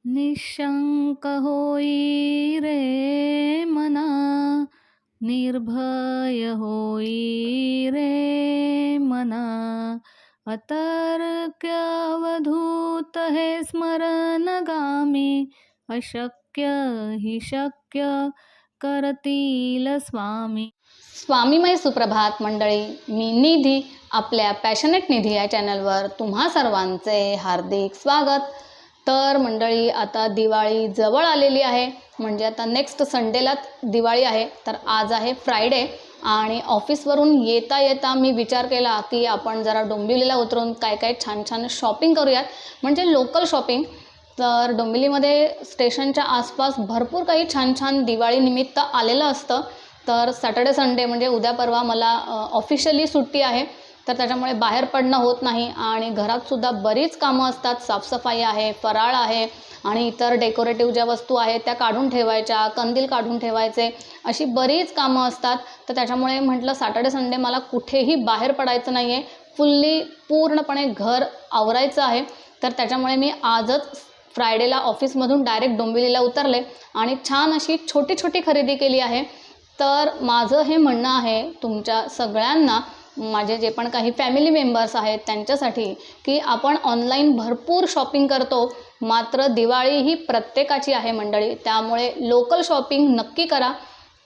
निशंक होई रे मना, निर्भय होई रे मना. अतर्क्यवधूत हे स्मरणगामी, अशक्य हि शक्य करतील स्वामी. स्वामीमय सुप्रभात मंडळी. मी निधी, आपल्या पॅशनेट निधी या चॅनलवर तुम्हा सर्वांचे हार्दिक स्वागत. तर मंडळी, आता दिवाळी जवळ आलेली आहे, म्हणजे आता नेक्स्ट संडेलाच दिवाळी आहे. तर आज आहे फ्रायडे आणि ऑफिसवरून येता येता मी विचार केला की आपण जरा डोंबिवलीला उतरून काय काय छान छान शॉपिंग करूयात, म्हणजे लोकल शॉपिंग. तर डोंबिवलीमध्ये स्टेशनच्या आसपास भरपूर काही छान छान दिवाळीनिमित्त आलेलं असतं. तर सॅटर्डे संडे म्हणजे उद्या परवा मला ऑफिशियली सुट्टी आहे, तर त्याच्यामुळे बाहेर पडणं होत नाही आणि घरातसुद्धा बरीच कामं असतात. साफसफाई आहे, फराळ आहे आणि इतर डेकोरेटिव्ह ज्या वस्तू आहेत त्या काढून ठेवायच्या, कंदील काढून ठेवायचे, अशी बरीच कामं असतात. तर त्याच्यामुळे म्हटलं सॅटर्डे संडे मला कुठेही बाहेर पडायचं नाही आहे, पूर्णपणे घर आवरायचं आहे. तर त्याच्यामुळे मी आजच फ्रायडेला ऑफिसमधून डायरेक्ट डोंबिवलीला उतरले आणि छान अशी छोटी छोटी खरेदी केली आहे. तर माझं हे म्हणणं आहे तुमच्या सगळ्यांना, माझे जे पण काही फॅमिली मेंबर्स आहेत त्यांच्यासाठी, की आपण ऑनलाईन भरपूर शॉपिंग करतो, मात्र दिवाळी ही प्रत्येकाची आहे मंडळी. त्यामुळे लोकल शॉपिंग नक्की करा,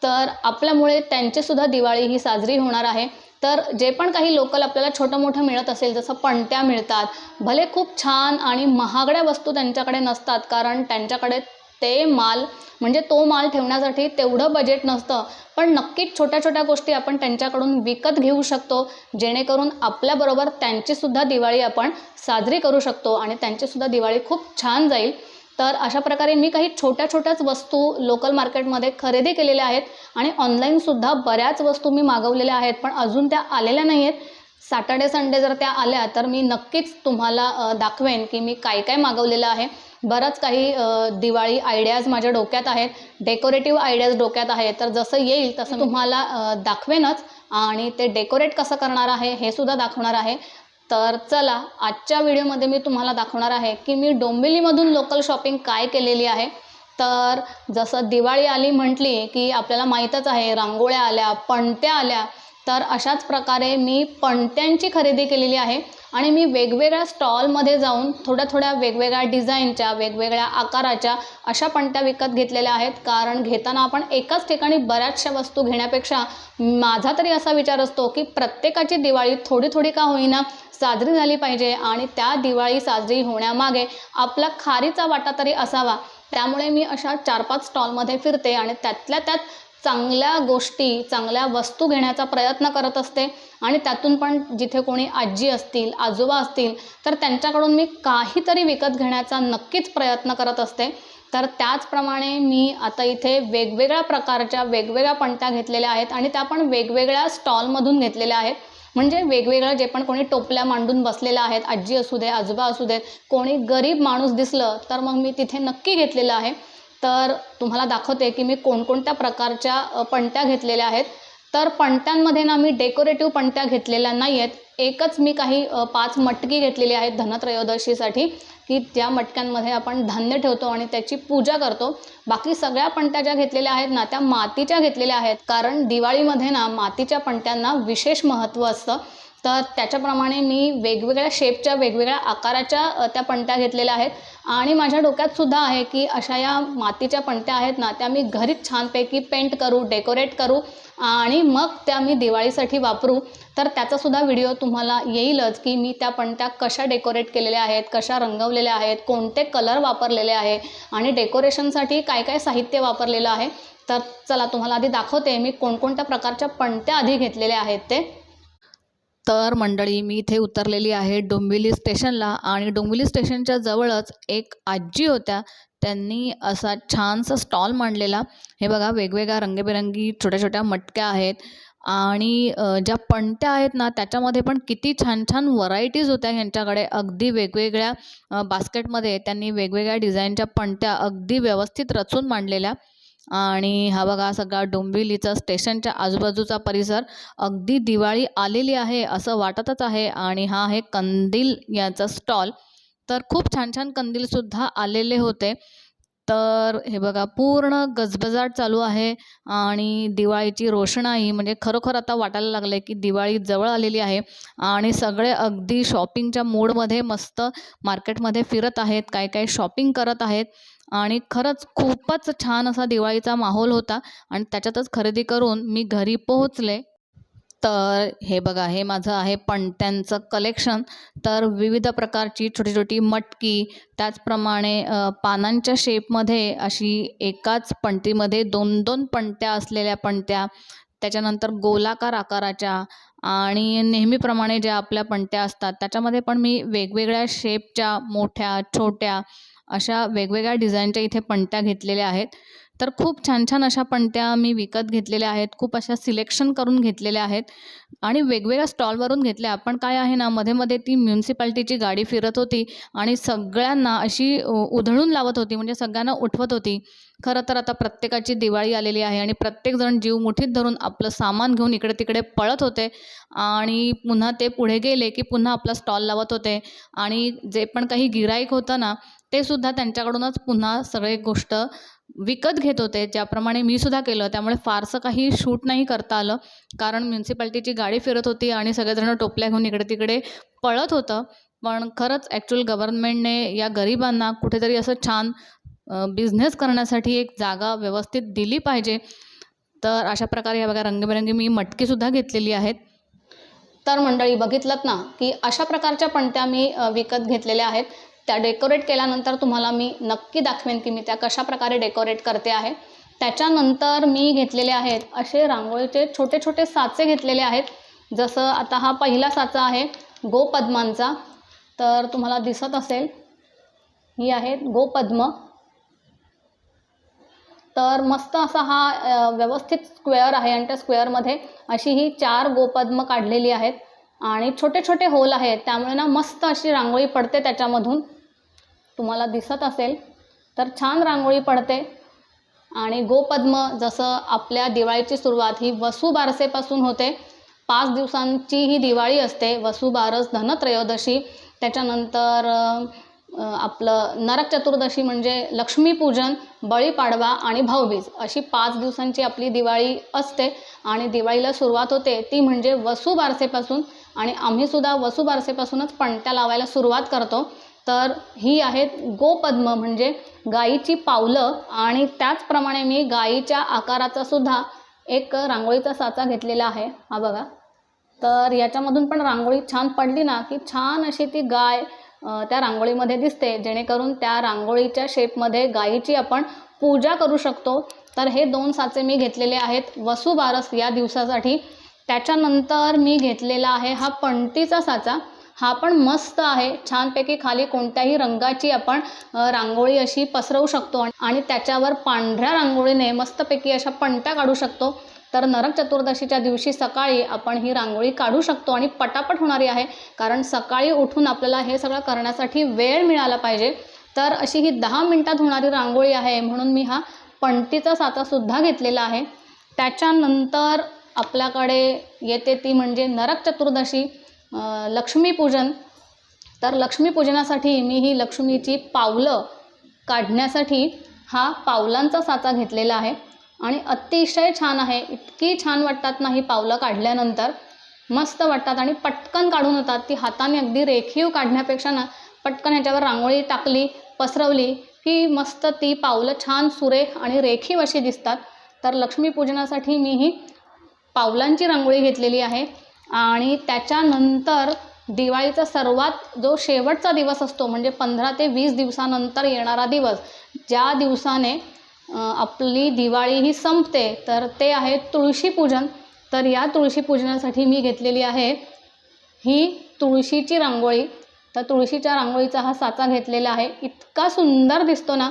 तर आपल्यामुळे त्यांचीसुद्धा दिवाळी ही साजरी होणार आहे. तर जे पण काही लोकल आपल्याला छोटं मोठं मिळत असेल, जसं पणत्या मिळतात, भले खूप छान आणि महागड्या वस्तू त्यांच्याकडे नसतात, कारण त्यांच्याकडे ते माल म्हणजे तो माल ठेवण्यासाठी तेवढं बजेट नसतं. पण नक्कीच छोट्या छोट्या गोष्टी आपण त्यांच्याकडून विकत घेऊ शकतो, जेणेकरून आपल्याबरोबर त्यांचीसुद्धा दिवाळी आपण साजरी करू शकतो आणि त्यांचीसुद्धा दिवाळी खूप छान जाईल. तर अशा प्रकारे मी काही छोट्या छोट्याच वस्तू लोकल मार्केटमध्ये खरेदी केलेल्या आहेत आणि ऑनलाईनसुद्धा बऱ्याच वस्तू मी मागवलेल्या आहेत, पण अजून त्या आलेल्या नाही आहेत. सॅटर्डे संडे जर त्या आल्या तर मी नक्कीच तुम्हाला दाखवेन की मी काय काय मागवलेलं आहे. बरंच काही दिवाळी आयडियाज माझ्या डोक्यात आहेत, डेकोरेटिव्ह आयडियाज डोक्यात आहेत. तर जसं येईल तसं तुम्हाला दाखवेनच आणि ते डेकोरेट कसं करणार आहे हे सुद्धा दाखवणार आहे. तर चला, आजच्या व्हिडिओमध्ये मी तुम्हाला दाखवणार आहे की मी डोंबिवलीमधून लोकल शॉपिंग काय केलेली आहे. तर जसं दिवाळी आली म्हटली की आपल्याला माहीतच आहे, रांगोळ्या आल्या, पणत्या आल्या. तर अशाच प्रकारे मी पणत्यांची खरेदी केलेली आहे आणि मी वेगवेगळ्या स्टॉलमध्ये जाऊन थोड्या थोड्या वेगवेगळ्या डिझाईनच्या, वेगवेगळ्या आकाराच्या अशा पणत्या विकत घेतलेल्या आहेत. कारण घेताना आपण एकाच ठिकाणी बऱ्याचशा वस्तू घेण्यापेक्षा माझा तरी असा विचार असतो की प्रत्येकाची दिवाळी थोडी थोडी का होईना साजरी झाली पाहिजे आणि त्या दिवाळी साजरी होण्यामागे आपला खारीचा वाटा तरी असावा. त्यामुळे मी अशा 4-5 स्टॉलमध्ये फिरते आणि त्यातल्या त्यात चांगल्या गोष्टी, चांगल्या वस्तू घेण्याचा प्रयत्न करत असते आणि त्यातून पण जिथे कोणी आजी असतील, आजोबा असतील, तर त्यांच्याकडून मी काहीतरी विकत घेण्याचा नक्कीच प्रयत्न करत असते. तर त्याचप्रमाणे मी आता इथे वेगवेगळ्या प्रकारच्या वेगवेगळ्या पणत्या घेतलेल्या आहेत आणि त्या पण वेगवेगळ्या स्टॉलमधून घेतलेल्या आहेत. म्हणजे वेगवेगळं जे पण कोणी टोपल्या मांडून बसलेलं आहेत, आजी असू दे, आजोबा असू देत, कोणी गरीब माणूस दिसलं तर मग मी तिथे नक्की घेतलेलं आहे. तर तुम्हाला दाखवते की मी कोणकोणत्या प्रकारच्या पणत्या घेतलेल्या आहेत. तर पणत्यांमध्ये ना मी डेकोरेटिव्ह पणत्या घेतलेल्या नाही आहेत. एकच मी काही 5 मटकी घेतलेली आहेत धनत्रयोदशीसाठी, की ज्या मटक्यांमध्ये आपण धान्य ठेवतो आणि त्याची पूजा करतो. बाकी सगळ्या पणत्या ज्या घेतलेल्या आहेत ना त्या मातीच्या घेतलेल्या आहेत, कारण दिवाळीमध्ये ना मातीच्या पणत्यांना विशेष महत्त्व असतं. तर त्याच्याप्रमाणे मी वेगवेगळ्या शेपच्या, वेगवेगळ्या आकाराच्या त्या पणत्या घेतलेल्या आहेत आणि माझ्या डोक्यातसुद्धा आहे की अशा या मातीच्या पणत्या आहेत ना त्या मी घरीच छानपैकी पेंट करू, डेकोरेट करू आणि मग त्या मी दिवाळीसाठी वापरू. तर त्याचासुद्धा व्हिडिओ तुम्हाला येईलच की मी त्या पणत्या कशा डेकोरेट केलेल्या आहेत, कशा रंगवलेल्या आहेत, कोणते कलर वापरलेले आहे आणि डेकोरेशनसाठी काय काय साहित्य वापरलेलं आहे. तर चला, तुम्हाला आधी दाखवते मी कोणकोणत्या प्रकारच्या पणत्या आधी घेतलेल्या आहेत ते. तर मंडळी, मी इथे उतरलेली आहे डोंबिवली स्टेशनला आणि डोंबिवली स्टेशनच्या जवळच एक आजी होत्या. त्यांनी असा छानसा स्टॉल मांडलेला. हे बघा, वेगवेगळ्या रंगीबेरंगी छोट्या छोट्या मटक्या आहेत आणि ज्या पणत्या आहेत ना त्याच्यामध्ये पण किती छान छान व्हरायटीज होत्या यांच्याकडे. अगदी वेगवेगळ्या बास्केटमध्ये त्यांनी वेगवेगळ्या डिझाईनच्या पणत्या अगदी व्यवस्थित रचून मांडलेल्या. आणि हा बघा सगळा डोंबिवलीचा स्टेशनच्या आजूबाजूचा परिसर. अगदी दिवाळी आलेली आहे असं वाटतच आहे. आणि हा आहे कंदील याचा स्टॉल. तर खूप छान छान कंदीलसुद्धा आलेले होते. तर हे बघा पूर्ण गजबजाट चालू आहे आणि दिवाळीची रोषणाई म्हणजे खरोखर आता वाटायला लागलं की दिवाळी जवळ आलेली आहे आणि सगळे अगदी शॉपिंगच्या मूडमध्ये मस्त मार्केटमध्ये फिरत आहेत, काय काय शॉपिंग करत आहेत आणि खरंच खूपच छान असा दिवाळीचा माहोल होता आणि त्याच्यातच खरेदी करून मी घरी पोहोचले. तर हे बघा, हे माझं आहे पणत्यांचं कलेक्शन. तर विविध प्रकारची छोटी-छोटी मटकी, त्याचप्रमाणे पानांच्या शेपमध्ये अशी एकाच पणतीमध्ये 2-2 पणत्या असलेल्या पणत्या, त्याच्यानंतर गोलाकार आकाराच्या आणि नेहमीप्रमाणे ज्या आपल्या पणत्या असतात, त्याच्यामध्ये पण मी वेगवेगळ्या शेपच्या, मोठ्या, छोट्या अशा वेगवेगळ्या डिझाईनच्या इथे पणत्या घेतलेल्या आहेत. तर खूप छान-छान अशा पणत्या मी विकत घेतलेल्या आहेत. खूप अशा सिलेक्शन करून घेतलेल्या आहेत आणि वेगवेगळ्या स्टॉलवरून घेतल्या. पण काय आहे ना, मध्ये-मध्ये ती म्युन्सिपाल्टीची गाडी फिरत होती आणि सगळ्यांना अशी उधळून लावत होती, म्हणजे सगळ्यांना उठवत होती. खरं तर आता प्रत्येकाची दिवाळी आलेली आहे आणि प्रत्येकजण जीव मुठीत धरून आपलं सामान घेऊन इकडे-तिकडे पळत होते आणि पुन्हा ते पुढे गेले, की पुन्हा आपला स्टॉल लावत होते आणि जे पण काही गिऱ्हाईक होतं ना, ते सुद्धा त्यांच्याकडूनच पुन्हा सगळे गोष्ट विकत घेत होते, ज्याप्रमाणे मी सुद्धा केलं. त्यामुळे फारसं काही शूट नाही करता आलं, कारण म्युन्सिपाल्टीची गाडी फिरत होती आणि सगळेजण टोपल्या घेऊन इकडे-तिकडे पळत होतं. पण खरंच ॲक्चुअल गव्हर्नमेंटने या गरिबांना कुठेतरी असं छान बिझनेस करण्यासाठी एक जागा व्यवस्थित दिली पाहिजे. तर अशा प्रकारे हे बघा रंगीबेरंगी मी मटकीसुद्धा घेतलेली आहेत. तर मंडळी बघितलंत ना, की अशा प्रकारच्या पणत्या मी विकत घेतलेल्या आहेत. त्या डेकोरेट केल्यानंतर तुम्हाला मी नक्की दाखवेन, की मी त्या कशाप्रकारे डेकोरेट करते आहे. त्याच्यानंतर मी घेतलेले आहेत असे रांगोळीचे छोटे-छोटे साचे घेतलेले आहेत. जसं आता हा पहिला साचा आहे गोपद्मांचा. तर तुम्हाला दिसत असेल, ही आहेत गोपद्म. तर मस्त असा हा व्यवस्थित स्क्वेअर आहे आणि त्या स्क्वेअरमध्ये अशी ही 4 गोपद्म काढलेली आहेत आणि छोटे-छोटे होल आहेत. त्यामुळे ना मस्त अशी रांगोळी पडते त्याच्यामधून. तुम्हाला दिसत असेल, तर छान रांगोळी पडते. आणि गोपद्म जसं आपल्या दिवाळीची सुरुवात ही वसुबारसेपासून होते. 5 दिवसांची ही दिवाळी असते. वसुबारस, धनत्रयोदशी, त्याच्यानंतर आपलं नरक चतुर्दशी म्हणजे लक्ष्मीपूजन, बळीपाडवा आणि भाऊबीज अशी 5 दिवसांची आपली दिवाळी असते. आणि दिवाळीला सुरुवात होते ती म्हणजे वसुबारसेपासून आणि आम्हीसुद्धा वसुबारसेपासूनच पणत्या लावायला सुरुवात करतो. तर ही आहेत गोपद्म म्हणजे गाईची पावलं आणि त्याचप्रमाणे मी गाईच्या आकाराचा सुद्धा एक रांगोळीचा साचा घेतलेला आहे. हा बघा. तर याच्यामधून पण रांगोळी छान पडली ना, की छान अशी ती गाय त्या रांगोळीमध्ये दिसते, जेणेकरून त्या रांगोळीच्या शेपमध्ये गाईची आपण पूजा करू शकतो. तर हे 2 साचे मी घेतलेले आहेत वसुबारस या दिवसासाठी. त्याच्यानंतर मी घेतलेला आहे हा पणतीचा साचा. हा पण मस्त आहे. छानपैकी खाली कोणत्याही रंगाची आपण रांगोळी अशी पसरवू शकतो आणि त्याच्यावर पांढऱ्या रांगोळीने मस्तपैकी अशा पणत्या काढू शकतो. तर नरक चतुर्दशीच्या दिवशी सकाळी आपण ही रांगोळी काढू शकतो आणि पटापट होणारी आहे, कारण सकाळी उठून आपल्याला हे सगळं करण्यासाठी वेळ मिळाला पाहिजे. तर अशी ही 10 मिनिटात होणारी रांगोळी आहे, म्हणून मी हा पणतीचा साचासुद्धा घेतलेला आहे. त्याच्यानंतर आपल्याकडे येते ती म्हणजे नरक चतुर्दशी, लक्ष्मीपूजन. तर लक्ष्मीपूजनासाठी मी ही लक्ष्मीची पावलं काढण्यासाठी हा पावलांचा साचा घेतलेला आहे आणि अतिशय छान आहे. इतकी छान वाटतात ना ही पावलं काढल्यानंतर, मस्त वाटतात आणि पटकन काढून होतात. ती हाताने अगदी रेखीव काढण्यापेक्षा ना पटकन ह्याच्यावर रांगोळी टाकली, पसरवली की मस्त ती पावलं छान सुरेख आणि रेखीव अशी दिसतात. तर लक्ष्मीपूजनासाठी मी ही पावलांची रांगोळी घेतलेली आहे. आणि त्याच्यानंतर दिवाळीचा सर्वात जो शेवटचा दिवस असतो म्हणजे 15 ते 20 दिवसानंतर येणारा दिवस, ज्या दिवसाने आपली दिवाळी ही संपते, तर ते आहे तुळशीपूजन. तर या तुळशीपूजनासाठी मी घेतलेली आहे ही तुळशीची रांगोळी. तर तुळशीच्या रांगोळीचा हा साचा घेतलेला आहे. इतका सुंदर दिसतो ना.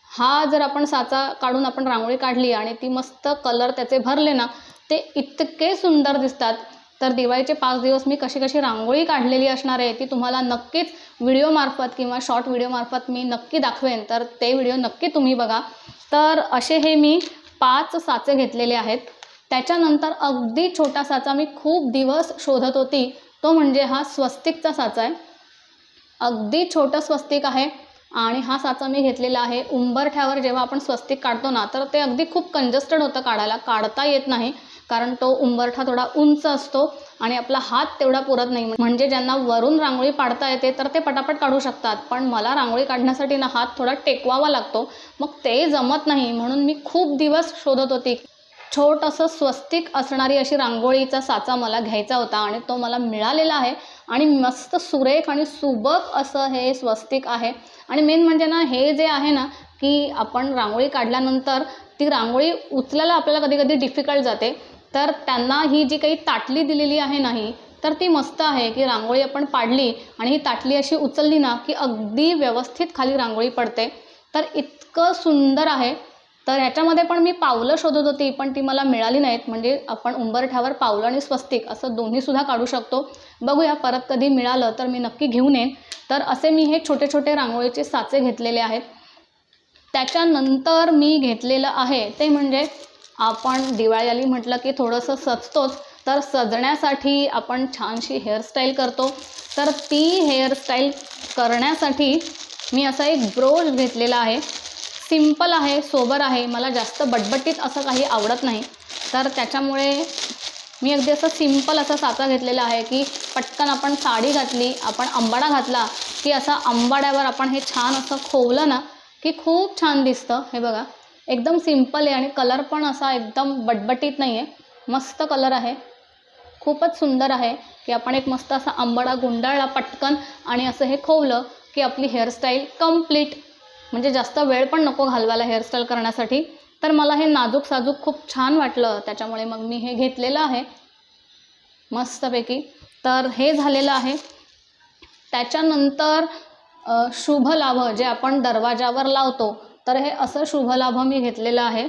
हा जर आपण साचा काढून आपण रांगोळी काढली आणि ती मस्त कलर त्याचे भरले ना, ते इतके सुंदर दिसतात. तर दिवाळीचे 5 दिवस मी कशी कशी रांगोळी काढलेली असणार आहे ती तुम्हाला नक्कीच व्हिडिओमार्फत किंवा शॉर्ट व्हिडिओमार्फत मी नक्की दाखवेन. तर ते व्हिडिओ नक्की तुम्ही बघा. तर असे हे मी 5 साचे घेतलेले आहेत. त्याच्यानंतर अगदी छोटा साचा मी खूप दिवस शोधत होती, तो म्हणजे हा स्वस्तिकचा साचा आहे. अगदी छोटं स्वस्तिक आहे आणि हा साचा मी घेतलेला आहे उंबरठ्यावर. जेव्हा आपण स्वस्तिक काढतो ना तर ते अगदी खूप कंजस्टेड होतं, काढता येत नाही, कारण तो उंबरठा थोडा उंच असतो आणि आपला हात तेवढा पुरत नाही. म्हणजे ज्यांना वरून रांगोळी पाडता येते तर ते पटापट काढू शकतात, पण मला रांगोळी काढण्यासाठी ना हात थोडा टेकवावा लागतो, मग ते जमत नाही. म्हणून मी खूप दिवस शोधत होती. छोटंसं स्वस्तिक असणारी अशी रांगोळीचा साचा मला घ्यायचा होता आणि तो मला मिळालेला आहे आणि मस्त सुरेख आणि सुबक असं हे स्वस्तिक आहे. आणि मेन म्हणजे ना हे जे आहे ना की आपण रांगोळी काढल्यानंतर ती रांगोळी उचलायला आपल्याला कधी कधी डिफिकल्ट जाते, तर त्यांना ही जी काही ताटली दिलेली आहे ना ही, तर ती मस्त आहे की रांगोळी आपण पाडली आणि ही ताटली अशी उचलली ना की अगदी व्यवस्थित खाली रांगोळी पडते. तर इतकं सुंदर आहे. तर ह्याच्यामध्ये पण मी पावलं शोधत होती, पण ती मला मिळाली नाहीत. म्हणजे आपण उंबरठ्यावर पावलं आणि स्वस्तिक असं दोन्हीसुद्धा काढू शकतो. बघूया परत कधी मिळालं तर मी नक्की घेऊन येईन. तर असे मी हे छोटे छोटे रांगोळीचे साचे घेतलेले आहेत. त्याच्यानंतर मी घेतलेलं आहे ते म्हणजे, आपण दिवाळी आली म्हटलं की थोडंसं सजतोच, तर सजण्यासाठी आपण छानशी हेअरस्टाईल करतो. तर ती हेअरस्टाईल करण्यासाठी मी असा एक ब्रोच घेतलेला आहे. सिंपल आहे, सोबर आहे. मला जास्त बटबटीत असं काही आवडत नाही, तर त्याच्यामुळे मी अगदी असं सिंपल असा साचा घेतलेला आहे की पटकन आपण साडी घातली, आपण अंबाडा घातला की असा अंबाड्यावर आपण हे छान असं खोवलं ना की खूप छान दिसतं. हे बघा, एकदम सिंपल आहे आणि कलर पण असा एकदम बटबटीत नाही आहे, मस्त कलर आहे, खूपच सुंदर आहे की आपण एक मस्त असा अंबाडा गुंडाळला पटकन आणि असं हे खोवलं की आपली हेअरस्टाईल कंप्लीट. म्हणजे जास्त वेळ पण नको घालवायला हेअरस्टाईल करण्यासाठी. तर मला हे नाजूक साजूक खूप छान वाटलं, त्याच्यामुळे मग मी हे घेतलेलं आहे मस्तपैकी. तर हे झालेलं आहे. त्याच्यानंतर शुभ लाभ जे आपण दरवाजावर लावतो, तर हे असं शुभ लाभ मी घेतलेलं आहे.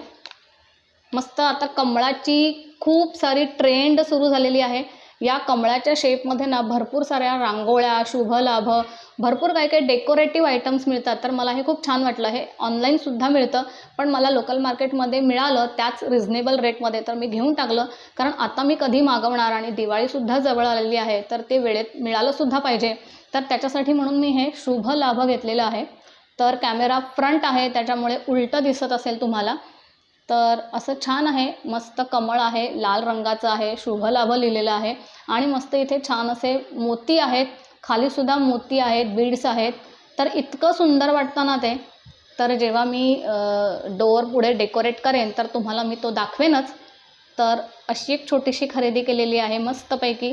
मस्त आता कमळाची खूप सारी ट्रेंड सुरू झालेली आहे. या कमळाच्या शेपमध्ये ना भरपूर साऱ्या रांगोळ्या, शुभलाभ, भरपूर काही काही डेकोरेटिव्ह आयटम्स मिळतात. तर मला हे खूप छान वाटलं. हे ऑनलाईनसुद्धा मिळतं, पण मला लोकल मार्केटमध्ये मिळालं त्याच रिझनेबल रेटमध्ये, तर मी घेऊन टाकलं. कारण आता मी कधी मागवणार आणि दिवाळीसुद्धा जवळ आलेली आहे, तर ते वेळेत मिळालंसुद्धा पाहिजे. तर त्याच्यासाठी म्हणून मी हे शुभ लाभ घेतलेलं आहे. तर कॅमेरा फ्रंट आहे त्याच्यामुळे उलटं दिसत असेल तुम्हाला. तर असं छान आहे, मस्त कमळ आहे, लाल रंगाचं आहे, शुभ लाभ लिहिलेलं आहे आणि मस्त इथे छान असे मोती आहेत, खालीसुद्धा मोती आहेत, बीड्स आहेत. तर इतकं सुंदर वाटतं ना ते. तर जेव्हा मी डोअर पुढे डेकोरेट करेन तर तुम्हाला मी तो दाखवेनच. तर अशी एक छोटीशी खरेदी केलेली आहे मस्तपैकी.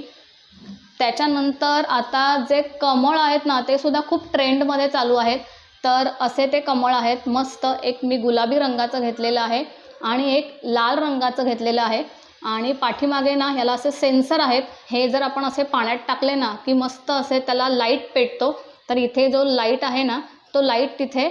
त्याच्यानंतर आता जे कमळ आहेत ना ते सुद्धा खूप ट्रेंडमध्ये चालू आहेत. तर असे ते कमळ आहेत मस्त. एक मी गुलाबी रंगाचं घेतलेलं आहे आणि एक लाल रंगाचं घेतलेलं आहे आणि पाठीमागे ना ह्याला असे सेन्सर आहेत. हे जर आपण असे पाण्यात टाकले ना की मस्त असे त्याला लाईट पेटतो. तर इथे जो लाईट आहे ना तो लाईट तिथे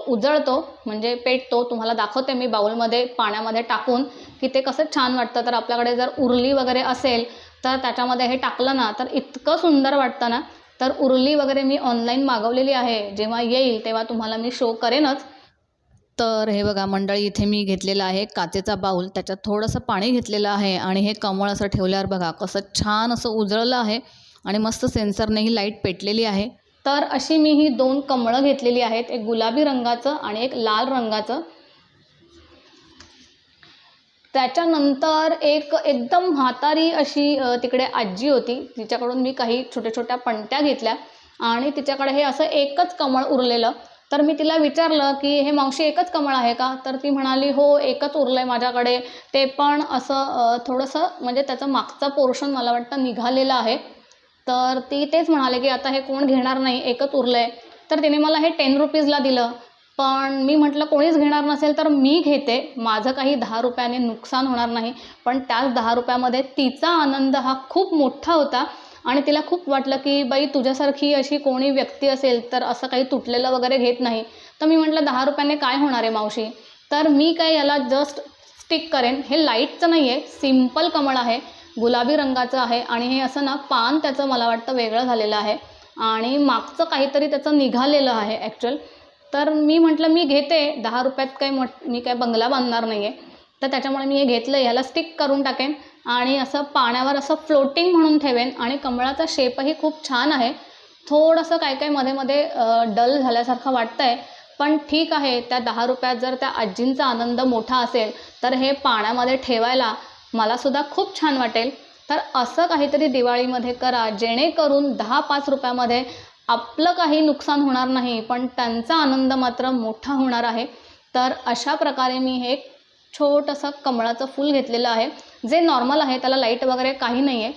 उजळतो, म्हणजे पेटतो. तुम्हाला दाखवते मी बाउलमध्ये पाण्यामध्ये टाकून की ते कसं छान वाटतं. तर आपल्याकडे जर उरली वगैरे असेल तर त्याच्यामध्ये हे टाकलं ना तर इतकं सुंदर वाटतं ना. तर उरली वगैरे मी ऑनलाईन मागवलेली आहे, जेव्हा येईल तेव्हा तुम्हाला मी शो करेनच. तर हे बघा मंडळी, इथे मी घेतलेला आहे काचेचा बाऊल, त्याच्यात थोडंसं पाणी घेतलेलं आहे आणि हे कमळ असं ठेवल्यावर बघा कसं छान असं उजळलं आहे आणि मस्त सेन्सरनेही लाईट पेटलेली आहे. तर अशी मी ही 2 कमळं घेतलेली आहेत, एक गुलाबी रंगाचं आणि एक लाल रंगाचं. त्याच्यानंतर एक एकदम म्हातारी अशी तिकडे आजी होती, तिच्याकडून मी काही छोट्या छोट्या पणत्या घेतल्या आणि तिच्याकडे हे असं एकच कमळ उरलेलं. तर मी तिला विचारलं की हे मावशी एकच कमळ आहे का? तर ती म्हणाली हो एकच उरलं आहे माझ्याकडे, ते पण असं थोडंसं म्हणजे त्याचं मागचा पोर्शन मला वाटतं निघालेलं आहे. तर ती तेच म्हणाले की आता हे कोण घेणार नाही, एकच उरलं आहे. तर तिने मला हे 10 रुपीजला दिलं. पण मी म्हटलं कोणीच घेणार नसेल तर मी घेते, माझं काही 10 रुपयाने नुकसान होणार नाही. पण त्याच 10 रुपयामध्ये तिचा आनंद हा खूप मोठा होता आणि तिला खूप वाटलं की बाई तुझ्यासारखी अशी कोणी व्यक्ती असेल तर असं काही तुटलेलं वगैरे घेत नाही. तर मी म्हटलं 10 रुपयाने काय होणार आहे मावशी. तर मी काय याला जस्ट स्टिक करेन. हे लाईटचं नाही आहे, सिम्पल कमळ आहे, गुलाबी रंगाचं आहे आणि हे असं ना पान त्याचं मला वाटतं वेगळं झालेलं आहे आणि मागचं काहीतरी त्याचं निघालेलं आहे ॲक्च्युअल. तर मी म्हटलं मी घेते 10 रुपयात, काय मी काय बंगला बांधणार नाही आहे. तर त्याच्यामुळे मी हे घेतलं, ह्याला स्टिक करून टाकेन आणि असं पाण्यावर असं फ्लोटिंग म्हणून ठेवेन आणि कमळाचा शेपही खूप छान आहे. थोडंसं काय काय मध्ये मध्ये डल झाल्यासारखं वाटतंय, पण ठीक आहे. त्या 10 रुपयात जर त्या आजींचा आनंद मोठा असेल तर हे पाण्यामध्ये ठेवायला मलासुद्धा खूप छान वाटेल. तर असं काहीतरी दिवाळीमध्ये करा जेणेकरून 10-5 रुपयामध्ये आपलं काही नुकसान होणार नाही, पण त्यांचा आनंद मात्र मोठा होणार आहे. तर अशा प्रकारे मी हे छोटंसं कमळाचं फूल घेतलेलं आहे, जे नॉर्मल आहे, त्याला लाईट वगैरे काही नाही आहे.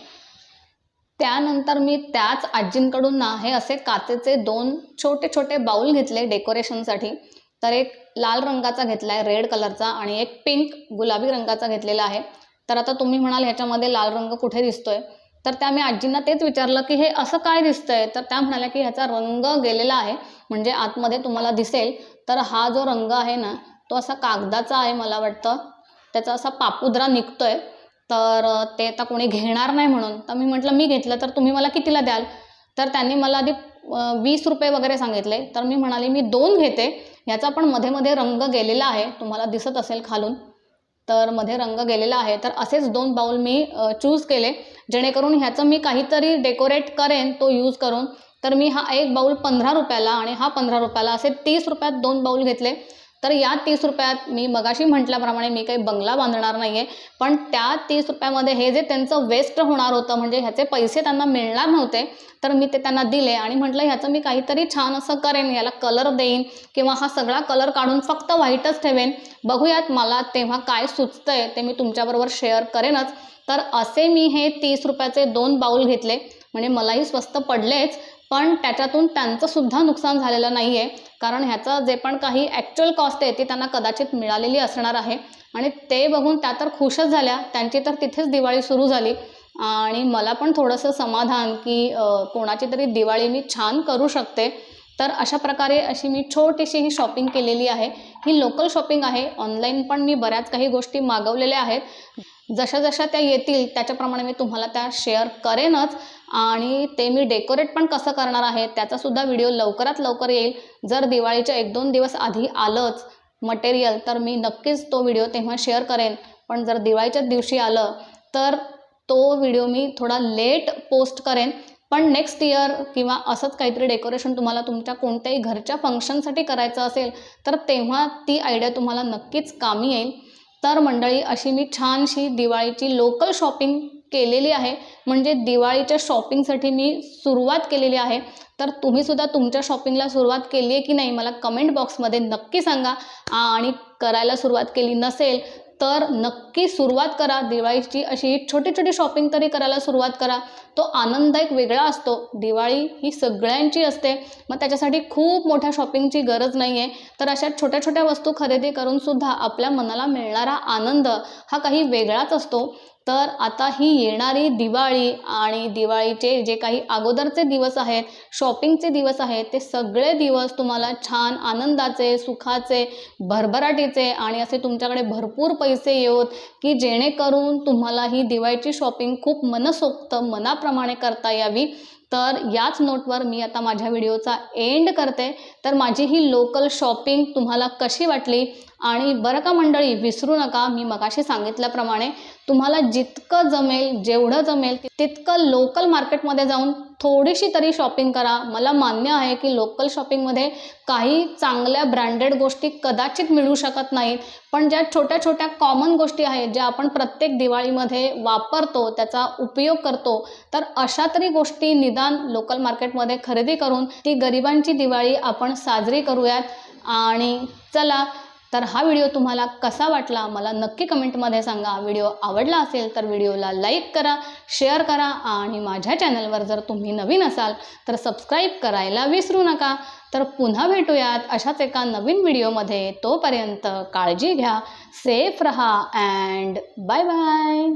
त्यानंतर मी त्याच आजींकडून ना हे असे काचेचे 2 छोटे छोटे बाउल घेतले डेकोरेशनसाठी. तर एक लाल रंगाचा घेतला आहे, रेड कलरचा, आणि एक पिंक गुलाबी रंगाचा घेतलेला आहे. तर आता तुम्ही म्हणाल ह्याच्यामध्ये लाल रंग कुठे दिसतोय? तर त्या मी आजींना तेच विचारलं की हे असं काय दिसतंय? तर त्या म्हणाल्या की ह्याचा रंग गेलेला आहे, म्हणजे आतमध्ये तुम्हाला दिसेल. तर हा जो रंग आहे ना तो असा कागदाचा आहे, मला वाटतं त्याचा असा पापुद्रा निघतोय. तर ते आता कोणी घेणार नाही म्हणून तर मी म्हटलं मी घेतलं तर तुम्ही मला कितीला द्याल? तर त्यांनी मला आधी 20 रुपये वगैरे सांगितले. तर मी म्हणाले मी 2 घेते, ह्याचा पण मध्ये मध्ये रंग गेलेला आहे, तुम्हाला दिसत असेल खालून. तर मध्ये रंग गेलेला आहे. तर असेच 2 बाउल मी चूज केले जेणेकरून ह्याचं मी काहीतरी डेकोरेट करेन तो यूज करून. तर मी हा एक बाउल 15 रुपयाला आणि हा 15 रुपयाला असे 30 रुपयात 2 बाउल घेतले. तर या 30 रुपयात मी मगाशी म्हटल्याप्रमाणे मी काही बंगला बांधणार नाही आहे, पण त्या 30 रुपयामध्ये हे जे त्यांचं वेस्ट होणार होतं, म्हणजे ह्याचे पैसे त्यांना मिळणार नव्हते, तर मी ते त्यांना दिले आणि म्हटलं ह्याचं मी काहीतरी छान असं करेन, याला कलर देईन किंवा हा सगळा कलर काढून फक्त व्हाईटच ठेवेन. बघूयात मला तेव्हा काय सुचतंय ते मी तुमच्याबरोबर शेअर करेनच. तर असे मी हे 30 रुपयाचे 2 बाउल घेतले, म्हणजे मलाही स्वस्त पडलेच, पण त्याच्यातून त्यांचंसुद्धा नुकसान झालेलं नाही आहे. कारण ह्याचं जे पण काही ॲक्च्युअल कॉस्ट आहे ती त्यांना कदाचित मिळालेली असणार आहे आणि ते बघून त्या तर खुशच झाल्या. त्यांची तर तिथेच दिवाळी सुरू झाली आणि मला पण थोडंसं समाधान की कोणाची तरी दिवाळी मी छान करू शकते. तर अशा प्रकारे अशी मी छोटीशी ही शॉपिंग केलेली आहे. ही लोकल शॉपिंग आहे. ऑनलाईन पण मी बऱ्याच काही गोष्टी मागवलेल्या आहेत. जशा जशा त्या येतील त्याच्याप्रमाणे मी तुम्हाला त्या शेअर करेनच आणि ते मी डेकोरेट पण कसं करणार आहे त्याचासुद्धा व्हिडिओ लवकरात लवकर येईल. जर दिवाळीच्या 1-2 दिवस आधी आलंच मटेरियल तर मी नक्कीच तो व्हिडिओ तेव्हा शेअर करेन. पण जर दिवाळीच्याच दिवशी आलं तर तो व्हिडिओ मी थोडा लेट पोस्ट करेन. पण नेक्स्ट इयर किंवा असंच काहीतरी डेकोरेशन तुम्हाला तुमच्या कोणत्याही घरच्या फंक्शनसाठी करायचं असेल तर तेव्हा ती आयडिया तुम्हाला नक्कीच कामी येईल. तर मंडळी अशी मी छानशी दिवाळीची लोकल शॉपिंग केलेली आहे, म्हणजे दिवाळीच्या शॉपिंगसाठी मी सुरुवात केलेली आहे. तर तुम्हीसुद्धा तुमच्या शॉपिंगला सुरुवात केली आहे की नाही मला कमेंट बॉक्समध्ये नक्की सांगा आणि करायला सुरुवात केली नसेल तर नक्की सुरुवात करा. दिवाळीची अशी छोटी छोटी शॉपिंग तरी करायला सुरुवात करा. तो आनंद एक वेगळा असतो. दिवाळी ही सगळ्यांची असते, मग त्याच्यासाठी खूप मोठ्या शॉपिंगची गरज नाही आहे. तर अशा छोट्या छोट्या वस्तू खरेदी करूनसुद्धा आपल्या मनाला मिळणारा आनंद हा काही वेगळाच असतो. तर आता ही येणारी दिवाळी आणि दिवाळीचे जे काही अगोदरचे दिवस आहेत, शॉपिंगचे दिवस आहेत, ते सगळे दिवस तुम्हाला छान आनंदाचे, सुखाचे, भरभराटीचे आणि असे तुमच्याकडे भरपूर पैसे येवोत की जेणेकरून तुम्हाला ही दिवाळीची शॉपिंग खूप मनसोक्त मनाप्रमाणे करता यावी. तर याच नोटवर मी आता माझ्या व्हिडिओचा एंड करते. तर माझी ही लोकल शॉपिंग तुम्हाला कशी वाटली? आणि बरं का मंडळी, विसरू नका मी मगाशी सांगितल्याप्रमाणे तुम्हाला जितकं जमेल, जेवढं जमेल तितकं लोकल मार्केटमध्ये जाऊन थोडीशी तरी शॉपिंग करा. मला मान्य आहे की लोकल शॉपिंगमध्ये काही चांगल्या ब्रँडेड गोष्टी कदाचित मिळू शकत नाहीत, पण ज्या छोट्या छोट्या कॉमन गोष्टी आहेत ज्या आपण प्रत्येक दिवाळीमध्ये वापरतो, त्याचा उपयोग करतो, तर अशा तरी गोष्टी निदान लोकल मार्केटमध्ये खरेदी करून ती गरिबांची दिवाळी आपण साजरी करूयात. आणि चला, तर हा व्हिडिओ तुम्हाला कसा वाटला मला नक्की कमेंटमध्ये सांगा. व्हिडिओ आवडला असेल तर व्हिडिओला लाईक करा, शेअर करा आणि माझ्या चॅनलवर जर तुम्ही नवीन असाल तर सबस्क्राईब करायला विसरू नका. तर पुन्हा भेटूयात अशाच एका नवीन व्हिडिओमध्ये. तोपर्यंत काळजी घ्या, सेफ रहा अँड बाय बाय.